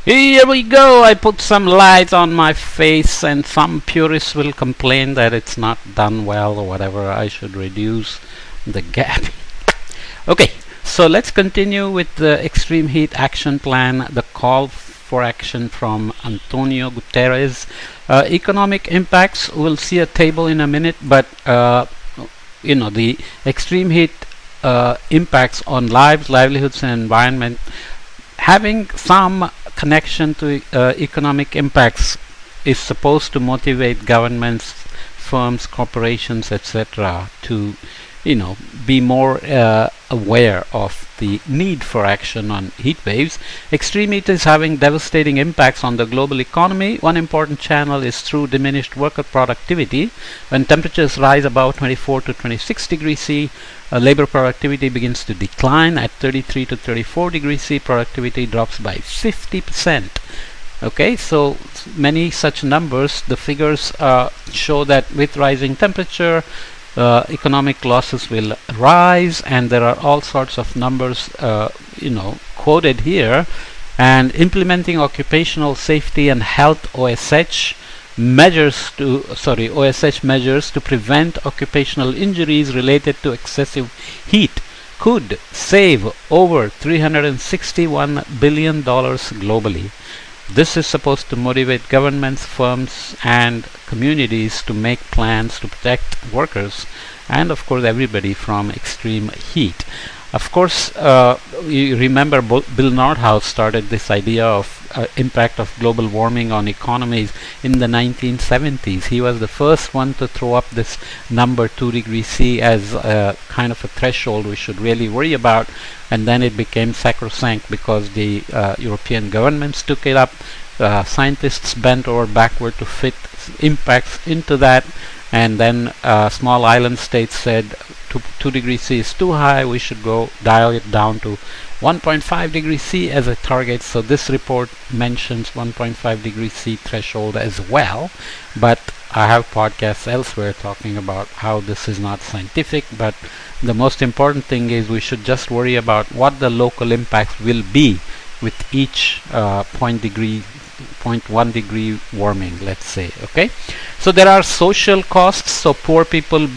Here we go. I put some light on my face, and some purists will complain that it's not done well or whatever. I should reduce the gap. Okay, so let's continue with the extreme heat action plan, the call for action from Antonio Guterres. Economic impacts, we'll see a table in a minute, but the extreme heat impacts on lives, livelihoods, and environment having some connection to economic impacts is supposed to motivate governments, firms, corporations, etc. to be more aware of the need for action on heat waves. Extreme heat is having devastating impacts on the global economy. One important channel is through diminished worker productivity. When temperatures rise above 24 to 26 degrees C, labor productivity begins to decline. At 33 to 34 degrees C, productivity drops by 50%. Okay, so many such numbers. The figures show that with rising temperature, economic losses will rise, and there are all sorts of numbers quoted here. And implementing occupational safety and health OSH measures to prevent occupational injuries related to excessive heat could save over $361 billion globally. This is supposed to motivate governments, firms, and communities to make plans to protect workers and, of course, everybody from extreme heat. Of course, you remember Bill Nordhaus started this idea of impact of global warming on economies in the 1970s. He was the first one to throw up this number 2 degrees C as a kind of a threshold we should really worry about, and then it became sacrosanct because the European governments took it up. Scientists bent over backward to fit impacts into that, and then small island states said 2 degrees C is too high, we should go dial it down to 1.5 degrees C as a target. So this report mentions 1.5 degrees C threshold as well, but I have podcasts elsewhere talking about how this is not scientific. But the most important thing is we should just worry about what the local impacts will be with each 0.1 degree warming, let's say. Okay, so there are social costs. So poor people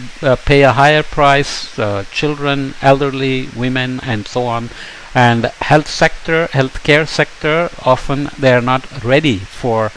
pay a higher price, children, elderly, women, and so on. And healthcare sector, often they are not ready for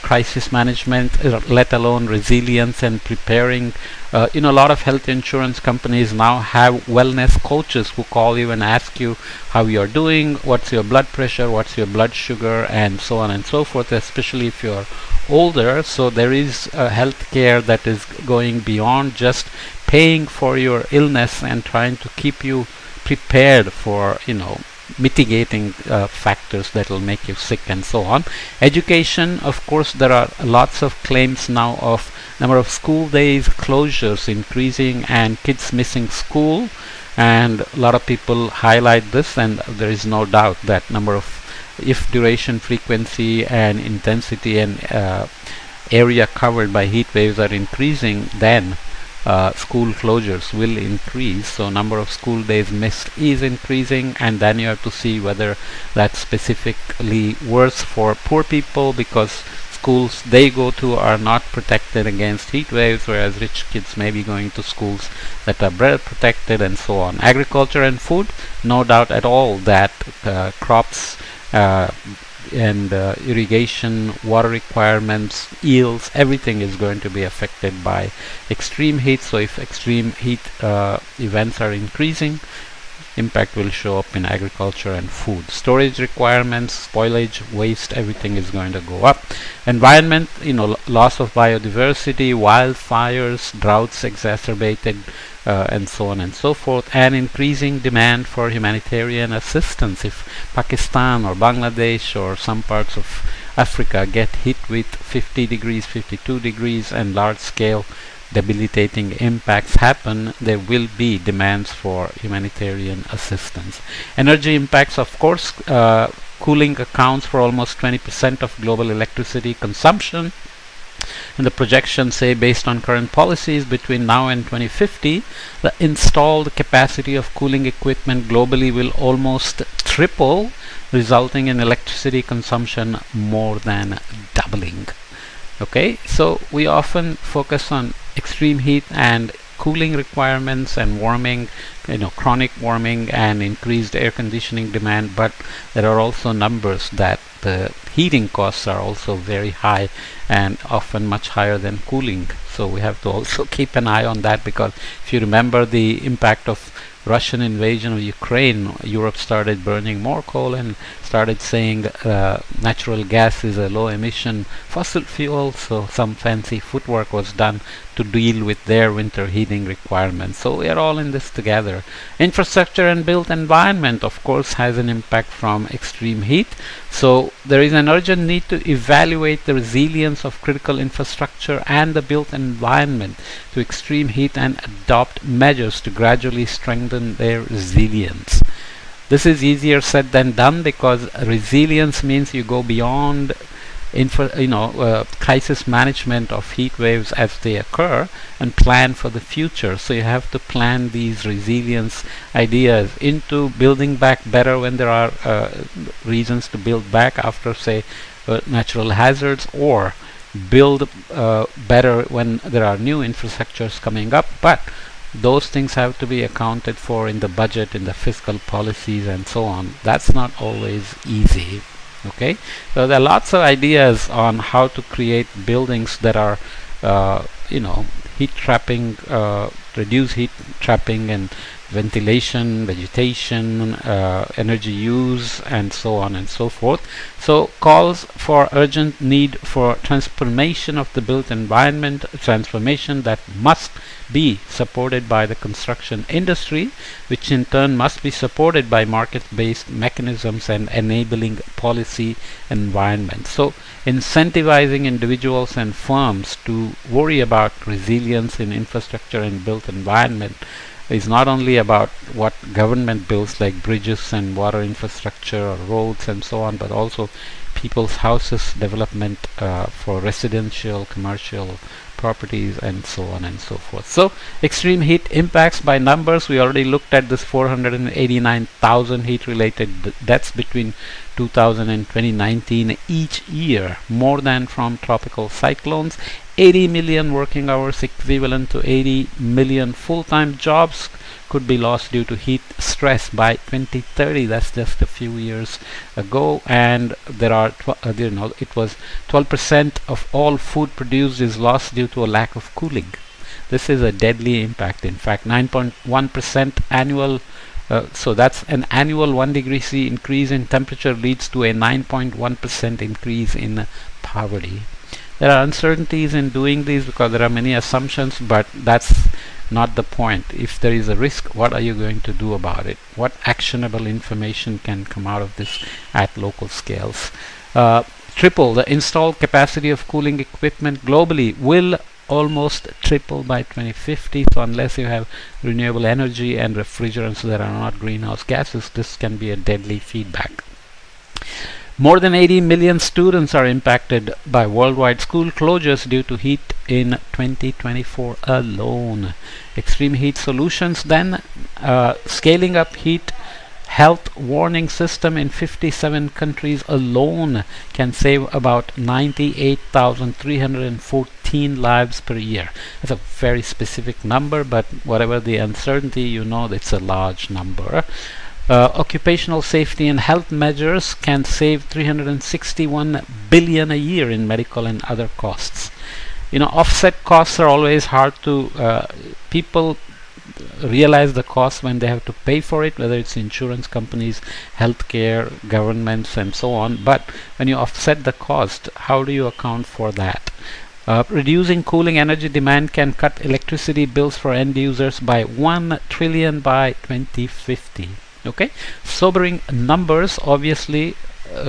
crisis management, let alone resilience and preparing. A lot of health insurance companies now have wellness coaches who call you and ask you how you're doing, what's your blood pressure, what's your blood sugar, and so on and so forth, especially if you're older. So there is health care that is going beyond just paying for your illness and trying to keep you prepared for mitigating factors that will make you sick and so on. Education, of course, there are lots of claims now of number of school days closures increasing and kids missing school, and a lot of people highlight this, and there is no doubt that number of, if duration, frequency, and intensity and area covered by heat waves are increasing, then school closures will increase. So number of school days missed is increasing, and then you have to see whether that's specifically worse for poor people because schools they go to are not protected against heat waves, whereas rich kids may be going to schools that are better protected, and so on. Agriculture and food, no doubt at all that crops and irrigation, water requirements, yields, everything is going to be affected by extreme heat. So if extreme heat events are increasing, impact will show up in agriculture and food. Storage requirements, spoilage, waste, everything is going to go up. Environment, loss of biodiversity, wildfires, droughts exacerbated, and so on and so forth, and increasing demand for humanitarian assistance. If Pakistan or Bangladesh or some parts of Africa get hit with 50 degrees, 52 degrees, and large scale debilitating impacts happen, there will be demands for humanitarian assistance. Energy impacts, of course, cooling accounts for almost 20% of global electricity consumption. And the projections say, based on current policies, between now and 2050, the installed capacity of cooling equipment globally will almost triple, resulting in electricity consumption more than doubling. Okay, so we often focus on extreme heat and cooling requirements and warming, chronic warming and increased air conditioning demand, but there are also numbers that the heating costs are also very high and often much higher than cooling. So we have to also keep an eye on that, because if you remember the impact of Russian invasion of Ukraine, Europe started burning more coal and started saying natural gas is a low emission fossil fuel, so some fancy footwork was done to deal with their winter heating requirements. So we are all in this together. Infrastructure and built environment, of course, has an impact from extreme heat. So there is an urgent need to evaluate the resilience of critical infrastructure and the built environment to extreme heat and adopt measures to gradually strengthen their resilience. This is easier said than done, because resilience means you go beyond crisis management of heat waves as they occur and plan for the future. So you have to plan these resilience ideas into building back better when there are reasons to build back after, say, natural hazards, or build better when there are new infrastructures coming up. But those things have to be accounted for in the budget, in the fiscal policies, and so on. That's not always easy. Okay, so there are lots of ideas on how to create buildings that are heat trapping, reduce heat trapping and ventilation, vegetation, energy use, and so on and so forth. So calls for urgent need for transformation of the built environment, transformation that must be supported by the construction industry, which in turn must be supported by market-based mechanisms and enabling policy environment. So incentivizing individuals and firms to worry about resilience in infrastructure and built environment is not only about what government builds, like bridges and water infrastructure or roads and so on, but also people's houses development for residential, commercial properties, and so on and so forth. So extreme heat impacts by numbers. We already looked at this 489,000 heat related deaths between 2000 and 2019 each year, more than from tropical cyclones. 80 million working hours, equivalent to 80 million full-time jobs, could be lost due to heat stress by 2030. That's just a few years ago. And there are it was 12% of all food produced is lost due to a lack of cooling. This is a deadly impact. In fact, 9.1% annual so that's an annual 1 degree C increase in temperature leads to a 9.1% increase in poverty. There are uncertainties in doing these because there are many assumptions, but that's not the point. If there is a risk, what are you going to do about it? What actionable information can come out of this at local scales? Triple the installed capacity of cooling equipment globally will almost triple by 2050. So unless you have renewable energy and refrigerants that are not greenhouse gases, this can be a deadly feedback. More than 80 million students are impacted by worldwide school closures due to heat in 2024 alone. Extreme heat solutions then, scaling up heat health warning system in 57 countries alone can save about 98,314 lives per year. That's a very specific number, but whatever the uncertainty, it's a large number. Occupational safety and health measures can save 361 billion a year in medical and other costs. Offset costs are always hard to people realize the cost when they have to pay for it, whether it's insurance companies, healthcare, governments, and so on. But when you offset the cost, how do you account for that? Reducing cooling energy demand can cut electricity bills for end users by 1 trillion by 2050. Okay, sobering numbers obviously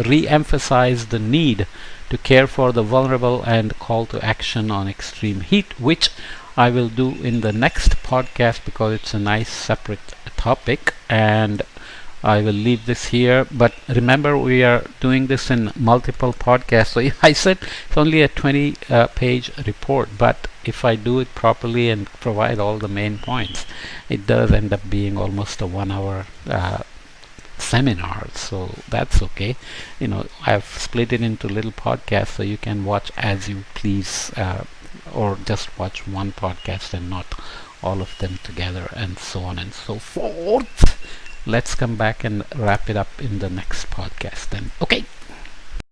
re-emphasize the need to care for the vulnerable and call to action on extreme heat, which I will do in the next podcast because it's a nice separate topic, and I will leave this here. But remember, we are doing this in multiple podcasts. So I said it's only a 20-page report, but if I do it properly and provide all the main points, it does end up being almost a 1 hour seminar, so that's okay. I've split it into little podcasts so you can watch as you please, or just watch one podcast and not all of them together, and so on and so forth. Let's come back and wrap it up in the next podcast then. Okay.